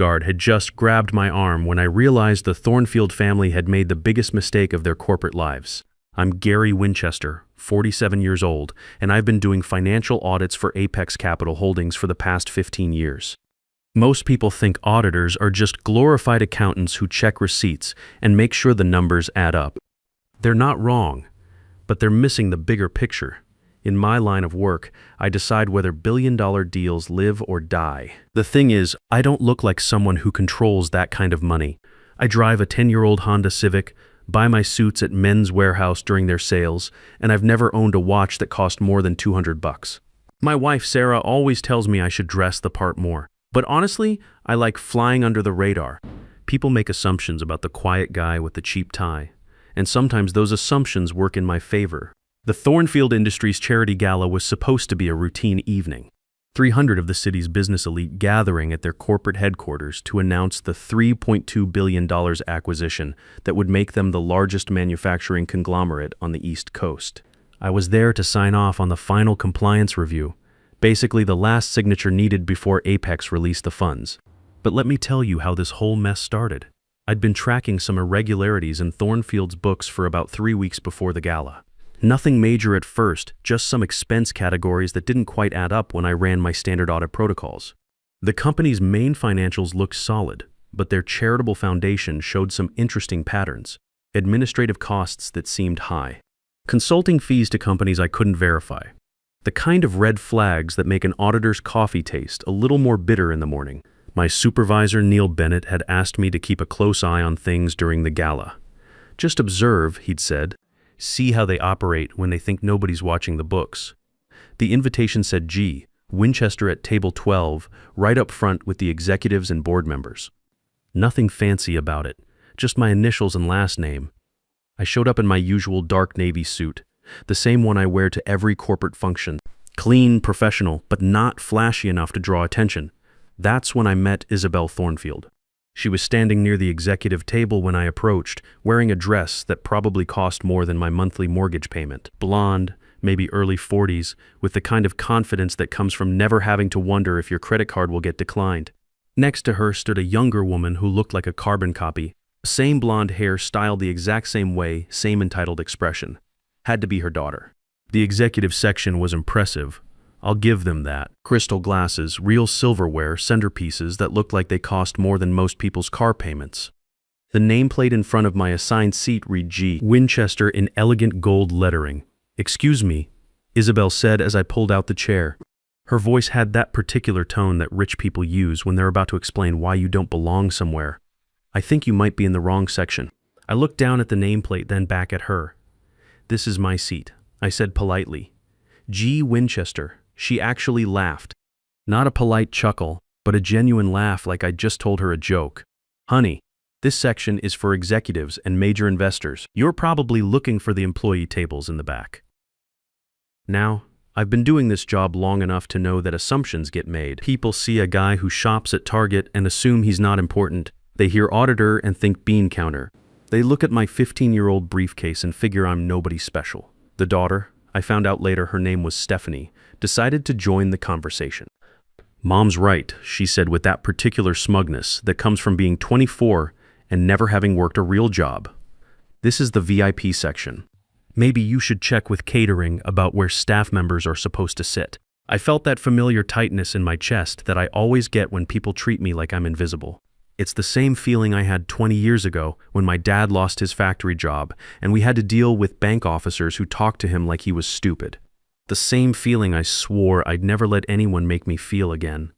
guard had just grabbed my arm when I realized the Thornfield family had made the biggest mistake of their corporate lives. I'm Gary Winchester, 47 years old, and I've been doing financial audits for Apex Capital Holdings for the past 15 years. Most people think auditors are just glorified accountants who check receipts and make sure the numbers add up. They're not wrong, but they're missing the bigger picture. In my line of work, I decide whether billion-dollar deals live or die. The thing is, I don't look like someone who controls that kind of money. I drive a 10-year-old Honda Civic, buy my suits at Men's Warehouse during their sales, and I've never owned a watch that cost more than $200. My wife, Sarah, always tells me I should dress the part more. But honestly, I like flying under the radar. People make assumptions about the quiet guy with the cheap tie, and sometimes those assumptions work in my favor. The Thornfield Industries charity gala was supposed to be a routine evening. 300 of the city's business elite gathering at their corporate headquarters to announce the $3.2 billion acquisition that would make them the largest manufacturing conglomerate on the East Coast. I was there to sign off on the final compliance review, basically the last signature needed before Apex released the funds. But let me tell you how this whole mess started. I'd been tracking some irregularities in Thornfield's books for about 3 weeks before the gala. Nothing major at first, just some expense categories that didn't quite add up when I ran my standard audit protocols. The company's main financials looked solid, but their charitable foundation showed some interesting patterns. Administrative costs that seemed high. Consulting fees to companies I couldn't verify. The kind of red flags that make an auditor's coffee taste a little more bitter in the morning. My supervisor, Neil Bennett, had asked me to keep a close eye on things during the gala. Just observe, he'd said. See how they operate when they think nobody's watching the books. The invitation said G. Winchester at table 12, right up front with the executives and board members. Nothing fancy about it, just my initials and last name. I showed up in my usual dark navy suit, the same one I wear to every corporate function. Clean, professional, but not flashy enough to draw attention. That's when I met Isabel Thornfield. She was standing near the executive table when I approached, wearing a dress that probably cost more than my monthly mortgage payment. Blonde, maybe early 40s, with the kind of confidence that comes from never having to wonder if your credit card will get declined. Next to her stood a younger woman who looked like a carbon copy. Same blonde hair styled the exact same way, same entitled expression. Had to be her daughter. The executive section was impressive. I'll give them that. Crystal glasses, real silverware, centerpieces that looked like they cost more than most people's car payments. The nameplate in front of my assigned seat read G. Winchester in elegant gold lettering. "Excuse me," Isabel said as I pulled out the chair. Her voice had that particular tone that rich people use when they're about to explain why you don't belong somewhere. "I think you might be in the wrong section." I looked down at the nameplate, then back at her. "This is my seat," I said politely. "G. Winchester." She actually laughed. Not a polite chuckle, but a genuine laugh like I'd just told her a joke. "Honey, this section is for executives and major investors. You're probably looking for the employee tables in the back." Now, I've been doing this job long enough to know that assumptions get made. People see a guy who shops at Target and assume he's not important. They hear auditor and think bean counter. They look at my 15-year-old briefcase and figure I'm nobody special. The daughter, I found out later her name was Stephanie, decided to join the conversation. "Mom's right," she said with that particular smugness that comes from being 24 and never having worked a real job. "This is the VIP section. Maybe you should check with catering about where staff members are supposed to sit." I felt that familiar tightness in my chest that I always get when people treat me like I'm invisible. It's the same feeling I had 20 years ago when my dad lost his factory job and we had to deal with bank officers who talked to him like he was stupid. The same feeling I swore I'd never let anyone make me feel again.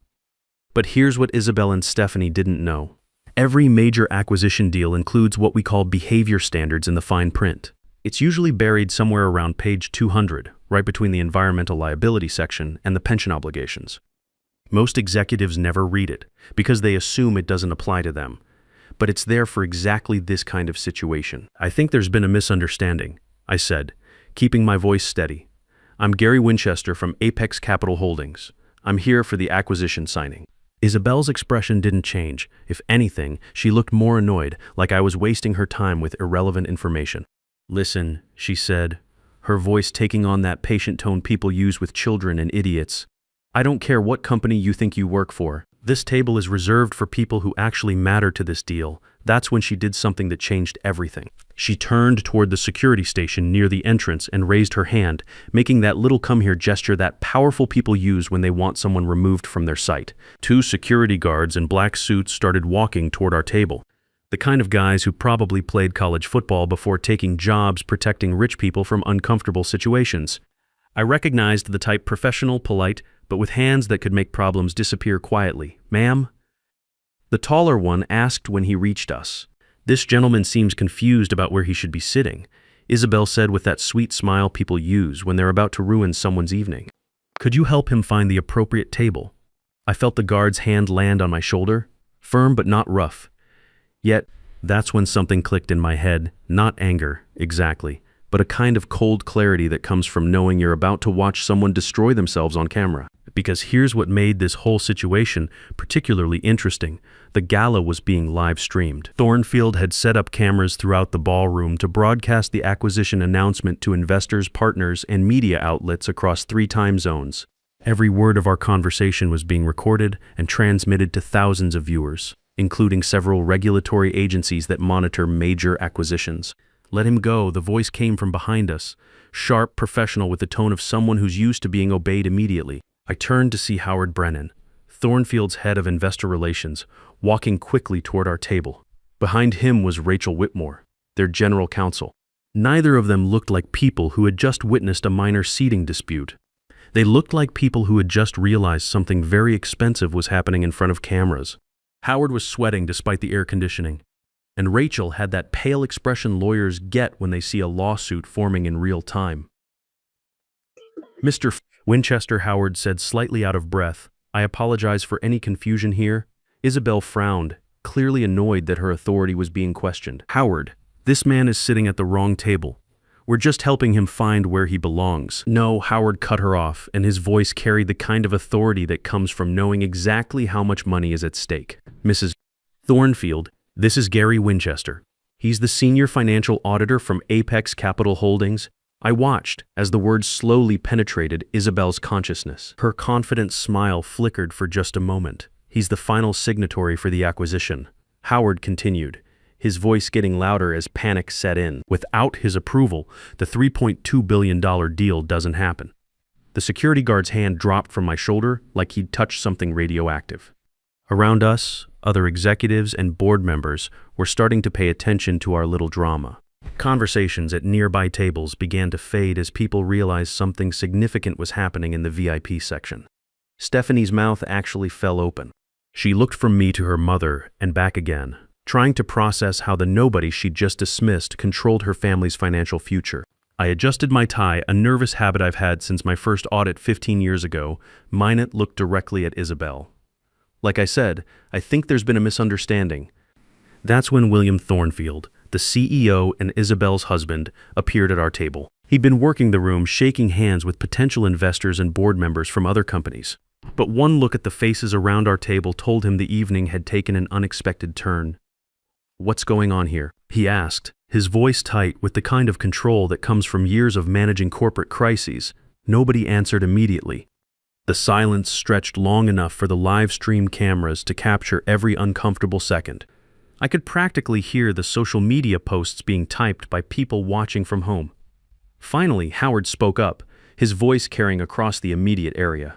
But here's what Isabel and Stephanie didn't know. Every major acquisition deal includes what we call behavior standards in the fine print. It's usually buried somewhere around page 200, right between the environmental liability section and the pension obligations. Most executives never read it, because they assume it doesn't apply to them. But it's there for exactly this kind of situation. "I think there's been a misunderstanding," I said, keeping my voice steady. "I'm Gary Winchester from Apex Capital Holdings. I'm here for the acquisition signing." Isabel's expression didn't change. If anything, she looked more annoyed, like I was wasting her time with irrelevant information. "Listen," she said, her voice taking on that patient tone people use with children and idiots. "I don't care what company you think you work for. This table is reserved for people who actually matter to this deal. That's when she did something that changed everything. She turned toward the security station near the entrance and raised her hand, making that little come here gesture that powerful people use when they want someone removed from their sight. Two security guards in black suits started walking toward our table. The kind of guys who probably played college football before taking jobs protecting rich people from uncomfortable situations. I recognized the type: professional, polite, but with hands that could make problems disappear quietly. "Ma'am?" The taller one asked when he reached us. "This gentleman seems confused about where he should be sitting," Isabel said with that sweet smile people use when they're about to ruin someone's evening. "Could you help him find the appropriate table?" I felt the guard's hand land on my shoulder, firm but not rough. Yet, that's when something clicked in my head, not anger, exactly, but a kind of cold clarity that comes from knowing you're about to watch someone destroy themselves on camera. Because here's what made this whole situation particularly interesting. The gala was being live streamed. Thornfield had set up cameras throughout the ballroom to broadcast the acquisition announcement to investors, partners, and media outlets across 3 time zones. Every word of our conversation was being recorded and transmitted to thousands of viewers, including several regulatory agencies that monitor major acquisitions. "Let him go," the voice came from behind us, sharp, professional, with the tone of someone who's used to being obeyed immediately. I turned to see Howard Brennan, Thornfield's head of investor relations, walking quickly toward our table. Behind him was Rachel Whitmore, their general counsel. Neither of them looked like people who had just witnessed a minor seating dispute. They looked like people who had just realized something very expensive was happening in front of cameras. Howard was sweating despite the air conditioning, and Rachel had that pale expression lawyers get when they see a lawsuit forming in real time. "Mr. Winchester," Howard said, slightly out of breath, "I apologize for any confusion here." Isabel frowned, clearly annoyed that her authority was being questioned. "Howard, this man is sitting at the wrong table. We're just helping him find where he belongs." "No," Howard cut her off, and his voice carried the kind of authority that comes from knowing exactly how much money is at stake. "Mrs. Thornfield, this is Gary Winchester. He's the senior financial auditor from Apex Capital Holdings." I watched as the words slowly penetrated Isabel's consciousness. Her confident smile flickered for just a moment. "He's the final signatory for the acquisition," Howard continued, his voice getting louder as panic set in. "Without his approval, the $3.2 billion deal doesn't happen." The security guard's hand dropped from my shoulder like he'd touched something radioactive. Around us, other executives and board members were starting to pay attention to our little drama. Conversations at nearby tables began to fade as people realized something significant was happening in the VIP section. Stephanie's mouth actually fell open. She looked from me to her mother and back again, trying to process how the nobody she'd just dismissed controlled her family's financial future. I adjusted my tie, a nervous habit I've had since my first audit 15 years ago. Minot looked directly at Isabel. "Like I said, I think there's been a misunderstanding." That's when William Thornfield, the CEO and Isabel's husband, appeared at our table. He'd been working the room, shaking hands with potential investors and board members from other companies. But one look at the faces around our table told him the evening had taken an unexpected turn. "What's going on here?" he asked, his voice tight with the kind of control that comes from years of managing corporate crises. Nobody answered immediately. The silence stretched long enough for the live-stream cameras to capture every uncomfortable second. I could practically hear the social media posts being typed by people watching from home. Finally, Howard spoke up, his voice carrying across the immediate area.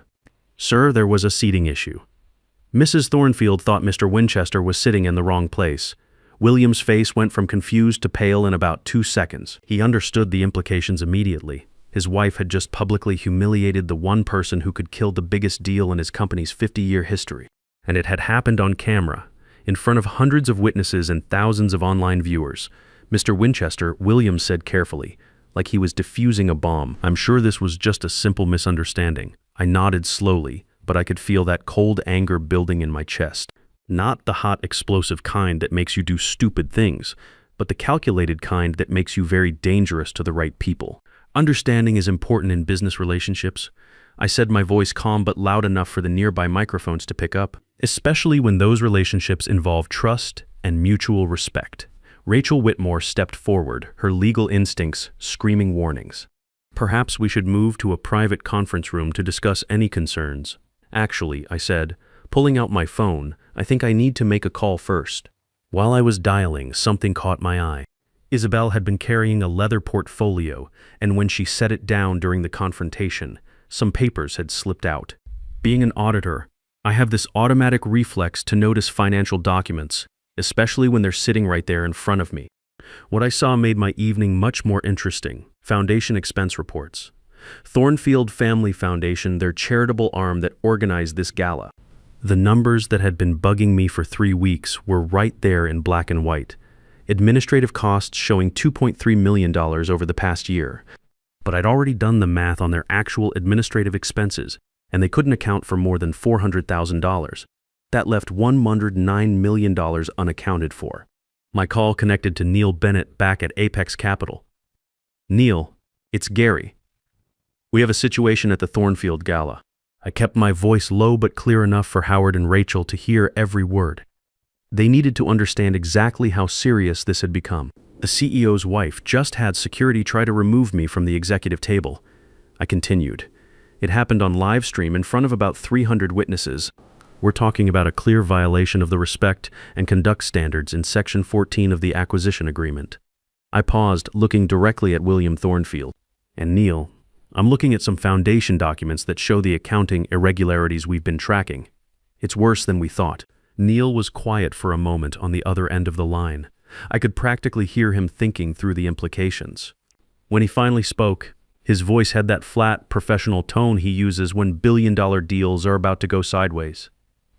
"Sir, there was a seating issue. Mrs. Thornfield thought Mr. Winchester was sitting in the wrong place." William's face went from confused to pale in about 2 seconds. He understood the implications immediately. His wife had just publicly humiliated the one person who could kill the biggest deal in his company's 50-year history. And it had happened on camera, in front of hundreds of witnesses and thousands of online viewers. "Mr. Winchester," Williams said carefully, like he was defusing a bomb, "I'm sure this was just a simple misunderstanding." I nodded slowly, but I could feel that cold anger building in my chest. Not the hot, explosive kind that makes you do stupid things, but the calculated kind that makes you very dangerous to the right people. "Understanding is important in business relationships," I said, my voice calm but loud enough for the nearby microphones to pick up, "especially when those relationships involve trust and mutual respect." Rachel Whitmore stepped forward, her legal instincts screaming warnings. "Perhaps we should move to a private conference room to discuss any concerns." "Actually," I said, Pulling out my phone, I think I need to make a call first. While I was dialing, something caught my eye. Isabel had been carrying a leather portfolio, and when she set it down during the confrontation, some papers had slipped out. Being an auditor, I have this automatic reflex to notice financial documents, especially when they're sitting right there in front of me. What I saw made my evening much more interesting. Foundation expense reports. Thornfield Family Foundation, their charitable arm that organized this gala. The numbers that had been bugging me for 3 weeks were right there in black and white. Administrative costs showing $2.3 million over the past year. But I'd already done the math on their actual administrative expenses, and they couldn't account for more than $400,000. That left $109 million unaccounted for. My call connected to Neil Bennett back at Apex Capital. Neil, it's Gary. We have a situation at the Thornfield Gala. I kept my voice low but clear enough for Howard and Rachel to hear every word. They needed to understand exactly how serious this had become. The CEO's wife just had security try to remove me from the executive table. I continued. It happened on live stream in front of about 300 witnesses. We're talking about a clear violation of the respect and conduct standards in Section 14 of the acquisition agreement. I paused, looking directly at William Thornfield. And Neil, I'm looking at some foundation documents that show the accounting irregularities we've been tracking. It's worse than we thought. Neil was quiet for a moment on the other end of the line. I could practically hear him thinking through the implications. When he finally spoke, his voice had that flat, professional tone he uses when billion-dollar deals are about to go sideways.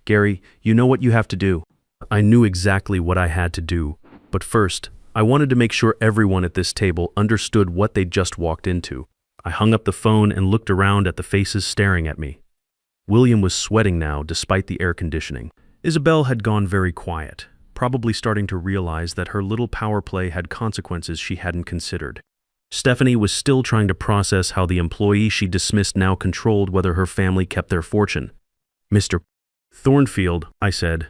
Gary, you know what you have to do. I knew exactly what I had to do, but first, I wanted to make sure everyone at this table understood what they'd just walked into. I hung up the phone and looked around at the faces staring at me. William was sweating now, despite the air conditioning. Isabel had gone very quiet, probably starting to realize that her little power play had consequences she hadn't considered. Stephanie was still trying to process how the employee she dismissed now controlled whether her family kept their fortune. Mr. Thornfield, I said,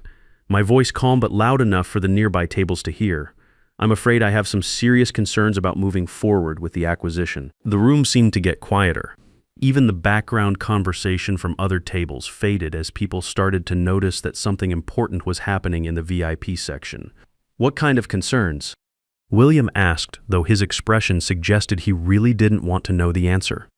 my voice calm but loud enough for the nearby tables to hear. I'm afraid I have some serious concerns about moving forward with the acquisition. The room seemed to get quieter. Even the background conversation from other tables faded as people started to notice that something important was happening in the VIP section. What kind of concerns? William asked, though his expression suggested he really didn't want to know the answer.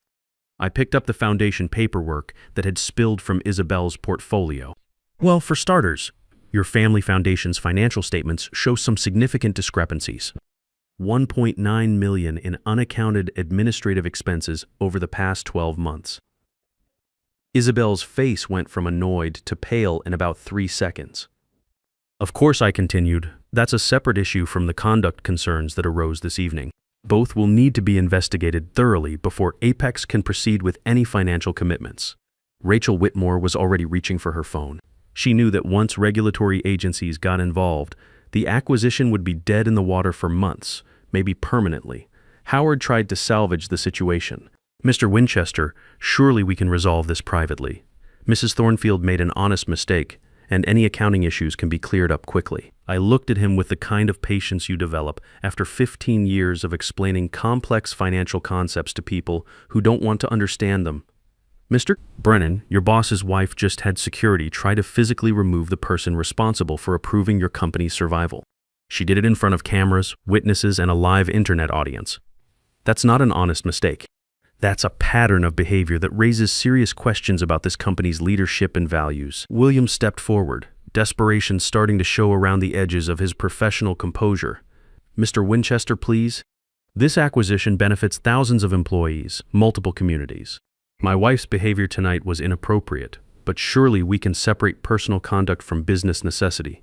I picked up the foundation paperwork that had spilled from Isabel's portfolio. Well, for starters, your family foundation's financial statements show some significant discrepancies. $1.9 million in unaccounted administrative expenses over the past 12 months. Isabel's face went from annoyed to pale in about 3 seconds. Of course, I continued, that's a separate issue from the conduct concerns that arose this evening. Both will need to be investigated thoroughly before Apex can proceed with any financial commitments. Rachel Whitmore was already reaching for her phone. She knew that once regulatory agencies got involved, the acquisition would be dead in the water for months, maybe permanently. Howard tried to salvage the situation. Mr. Winchester, surely we can resolve this privately. Mrs. Thornfield made an honest mistake, and any accounting issues can be cleared up quickly. I looked at him with the kind of patience you develop after 15 years of explaining complex financial concepts to people who don't want to understand them. Mr. Brennan, your boss's wife just had security try to physically remove the person responsible for approving your company's survival. She did it in front of cameras, witnesses, and a live internet audience. That's not an honest mistake. That's a pattern of behavior that raises serious questions about this company's leadership and values. William stepped forward, desperation starting to show around the edges of his professional composure. Mr. Winchester, please. This acquisition benefits thousands of employees, multiple communities. My wife's behavior tonight was inappropriate, but surely we can separate personal conduct from business necessity.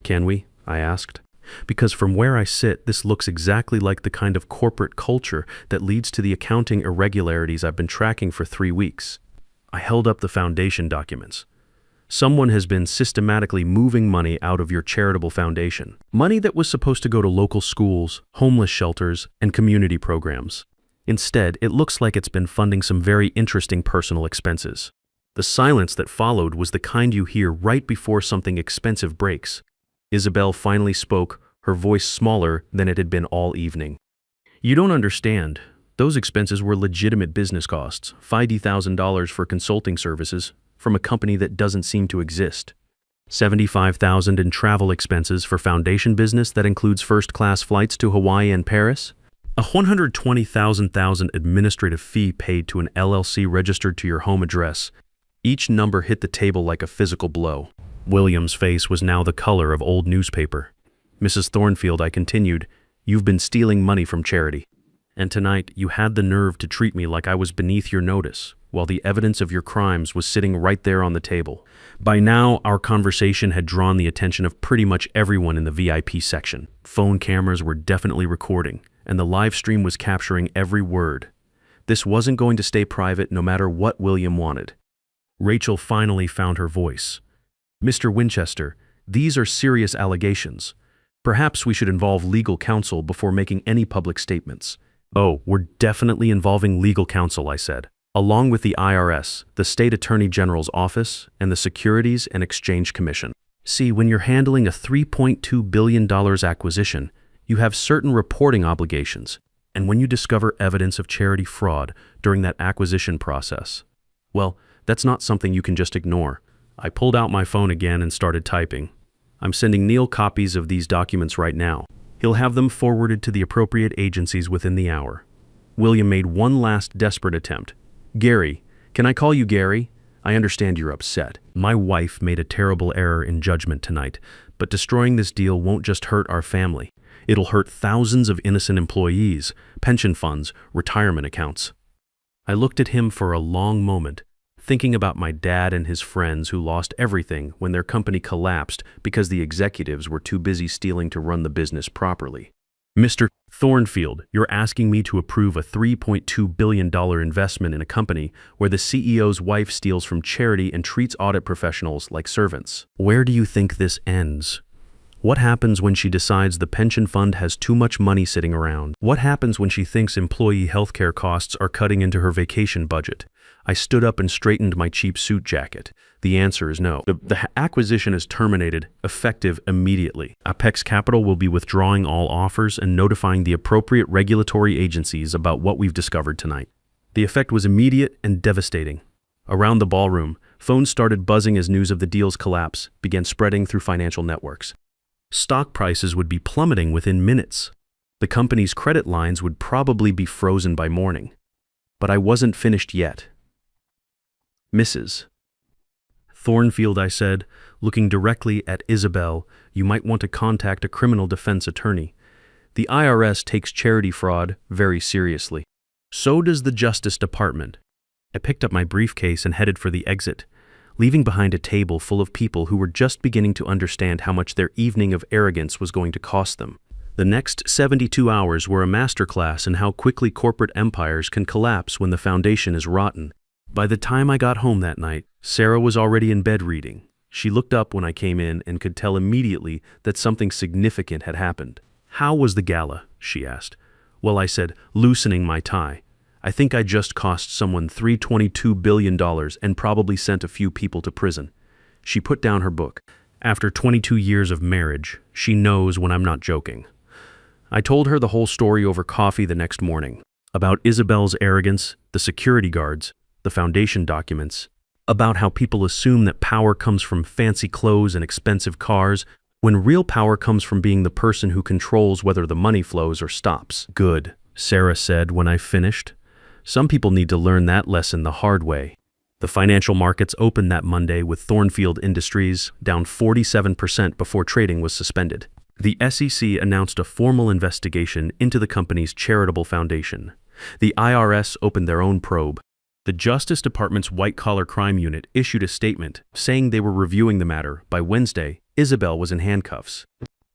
Can we? I asked. Because from where I sit, this looks exactly like the kind of corporate culture that leads to the accounting irregularities I've been tracking for 3 weeks. I held up the foundation documents. Someone has been systematically moving money out of your charitable foundation. Money that was supposed to go to local schools, homeless shelters, and community programs. Instead, it looks like it's been funding some very interesting personal expenses. The silence that followed was the kind you hear right before something expensive breaks. Isabel finally spoke, her voice smaller than it had been all evening. You don't understand. Those expenses were legitimate business costs, $50,000 for consulting services, from a company that doesn't seem to exist. $75,000 in travel expenses for foundation business that includes first-class flights to Hawaii and Paris. A $120,000 administrative fee paid to an LLC registered to your home address. Each number hit the table like a physical blow. William's face was now the color of old newspaper. Mrs. Thornfield, I continued, you've been stealing money from charity. And tonight you had the nerve to treat me like I was beneath your notice, while the evidence of your crimes was sitting right there on the table. By now, our conversation had drawn the attention of pretty much everyone in the VIP section. Phone cameras were definitely recording, and the live stream was capturing every word. This wasn't going to stay private no matter what William wanted. Rachel finally found her voice. Mr. Winchester, these are serious allegations. Perhaps we should involve legal counsel before making any public statements. Oh, we're definitely involving legal counsel, I said, along with the IRS, the State Attorney General's Office, and the Securities and Exchange Commission. See, when you're handling a $3.2 billion acquisition, you have certain reporting obligations, and when you discover evidence of charity fraud during that acquisition process, well, that's not something you can just ignore. I pulled out my phone again and started typing. I'm sending Neil copies of these documents right now. He'll have them forwarded to the appropriate agencies within the hour. William made one last desperate attempt. Gary, can I call you Gary? I understand you're upset. My wife made a terrible error in judgment tonight, but destroying this deal won't just hurt our family. It'll hurt thousands of innocent employees, pension funds, retirement accounts. I looked at him for a long moment, thinking about my dad and his friends who lost everything when their company collapsed because the executives were too busy stealing to run the business properly. Mr. Thornfield, you're asking me to approve a $3.2 billion investment in a company where the CEO's wife steals from charity and treats audit professionals like servants. Where do you think this ends? What happens when she decides the pension fund has too much money sitting around? What happens when she thinks employee healthcare costs are cutting into her vacation budget? I stood up and straightened my cheap suit jacket. The answer is no. The acquisition is terminated, effective immediately. Apex Capital will be withdrawing all offers and notifying the appropriate regulatory agencies about what we've discovered tonight. The effect was immediate and devastating. Around the ballroom, phones started buzzing as news of the deal's collapse began spreading through financial networks. Stock prices would be plummeting within minutes. The company's credit lines would probably be frozen by morning. But I wasn't finished yet. Mrs. Thornfield, I said, looking directly at Isabel, you might want to contact a criminal defense attorney. The IRS takes charity fraud very seriously. So does the Justice Department. I picked up my briefcase and headed for the exit, leaving behind a table full of people who were just beginning to understand how much their evening of arrogance was going to cost them. The next 72 hours were a masterclass in how quickly corporate empires can collapse when the foundation is rotten. By the time I got home that night, Sarah was already in bed reading. She looked up when I came in and could tell immediately that something significant had happened. How was the gala? She asked. Well, I said, loosening my tie. I think I just cost someone $322 billion and probably sent a few people to prison. She put down her book. After 22 years of marriage, she knows when I'm not joking. I told her the whole story over coffee the next morning. About Isabel's arrogance, the security guards, the foundation documents, about how people assume that power comes from fancy clothes and expensive cars, when real power comes from being the person who controls whether the money flows or stops. Good, Sarah said when I finished. Some people need to learn that lesson the hard way. The financial markets opened that Monday with Thornfield Industries down 47% before trading was suspended. The SEC announced a formal investigation into the company's charitable foundation. The IRS opened their own probe. The Justice Department's white-collar crime unit issued a statement saying they were reviewing the matter. By Wednesday, Isabel was in handcuffs.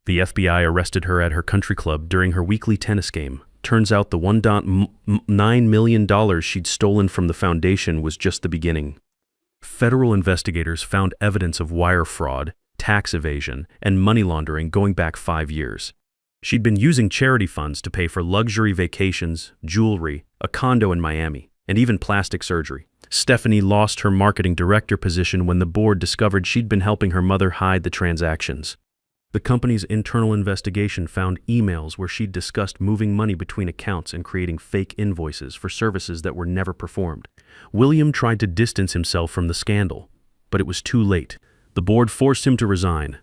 The FBI arrested her at her country club during her weekly tennis game. Turns out the $1.9 million she'd stolen from the foundation was just the beginning. Federal investigators found evidence of wire fraud, tax evasion, and money laundering going back 5 years. She'd been using charity funds to pay for luxury vacations, jewelry, a condo in Miami, and even plastic surgery. Stephanie lost her marketing director position when the board discovered she'd been helping her mother hide the transactions. The company's internal investigation found emails where she'd discussed moving money between accounts and creating fake invoices for services that were never performed. William tried to distance himself from the scandal, But it was too late. The board forced him to resign,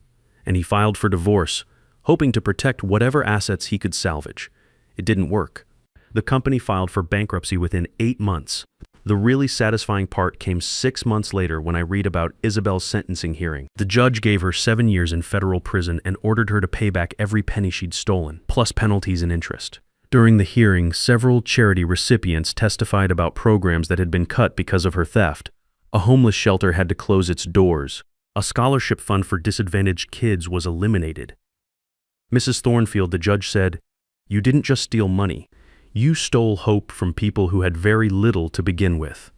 and he filed for divorce, hoping to protect whatever assets he could salvage. It didn't work. The company filed for bankruptcy within 8 months. The really satisfying part came 6 months later when I read about Isabel's sentencing hearing. The judge gave her 7 years in federal prison and ordered her to pay back every penny she'd stolen, plus penalties and interest. During the hearing, several charity recipients testified about programs that had been cut because of her theft. A homeless shelter had to close its doors. A scholarship fund for disadvantaged kids was eliminated. Mrs. Thornfield, the judge said, "You didn't just steal money. You stole hope from people who had very little to begin with."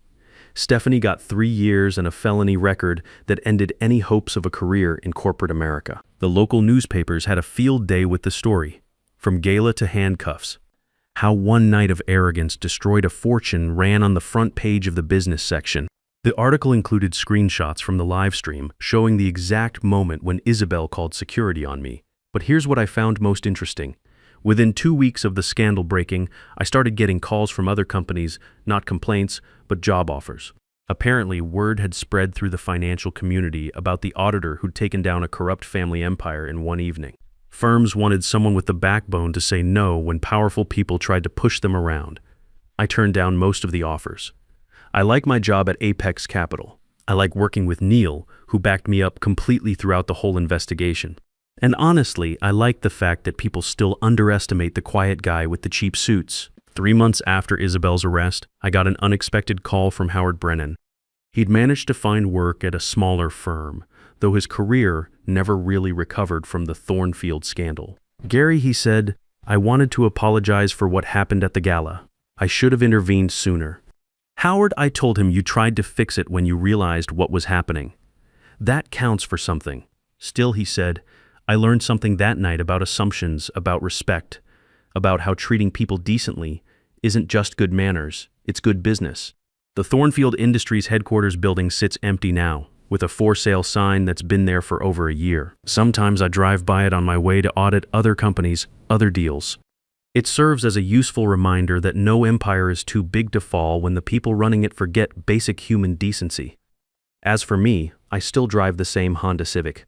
Stephanie got 3 years and a felony record that ended any hopes of a career in corporate America. The local newspapers had a field day with the story, from Gala to handcuffs. How one night of arrogance destroyed a fortune ran on the front page of the business section. The article included screenshots from the live stream showing the exact moment when Isabel called security on me. But here's what I found most interesting. Within 2 weeks of the scandal breaking, I started getting calls from other companies, not complaints, but job offers. Apparently, word had spread through the financial community about the auditor who'd taken down a corrupt family empire in one evening. Firms wanted someone with the backbone to say no when powerful people tried to push them around. I turned down most of the offers. I like my job at Apex Capital. I like working with Neil, who backed me up completely throughout the whole investigation. And honestly, I like the fact that people still underestimate the quiet guy with the cheap suits. 3 months after Isabel's arrest, I got an unexpected call from Howard Brennan. He'd managed to find work at a smaller firm, though his career never really recovered from the Thornfield scandal. "Gary," he said, "I wanted to apologize for what happened at the gala. I should have intervened sooner." "Howard," I told him, "you tried to fix it when you realized what was happening. That counts for something." Still, he said, "I learned something that night about assumptions, about respect, about how treating people decently isn't just good manners, it's good business." The Thornfield Industries headquarters building sits empty now, with a for sale sign that's been there for over a year. Sometimes I drive by it on my way to audit other companies, other deals. It serves as a useful reminder that no empire is too big to fall when the people running it forget basic human decency. As for me, I still drive the same Honda Civic.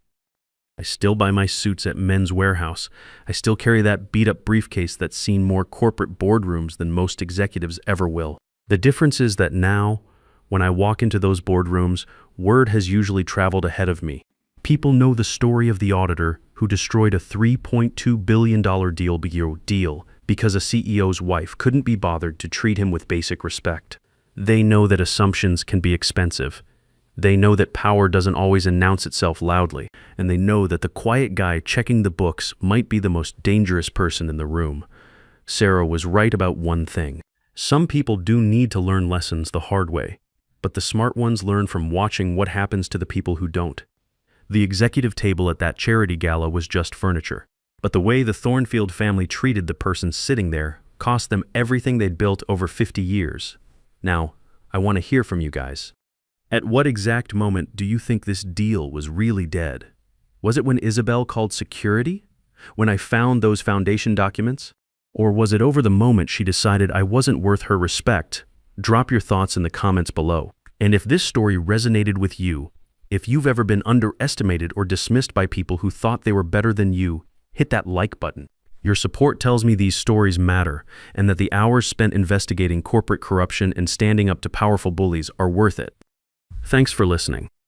I still buy my suits at Men's Warehouse. I still carry that beat-up briefcase that's seen more corporate boardrooms than most executives ever will. The difference is that now, when I walk into those boardrooms, word has usually traveled ahead of me. People know the story of the auditor who destroyed a $3.2 billion deal because a CEO's wife couldn't be bothered to treat him with basic respect. They know that assumptions can be expensive. They know that power doesn't always announce itself loudly, and they know that the quiet guy checking the books might be the most dangerous person in the room. Sarah was right about one thing. Some people do need to learn lessons the hard way, but the smart ones learn from watching what happens to the people who don't. The executive table at that charity gala was just furniture, but the way the Thornfield family treated the person sitting there cost them everything they'd built over 50 years. Now, I want to hear from you guys. At what exact moment do you think this deal was really dead? Was it when Isabel called security? When I found those foundation documents? Or was it over the moment she decided I wasn't worth her respect? Drop your thoughts in the comments below. And if this story resonated with you, if you've ever been underestimated or dismissed by people who thought they were better than you, hit that like button. Your support tells me these stories matter and that the hours spent investigating corporate corruption and standing up to powerful bullies are worth it. Thanks for listening.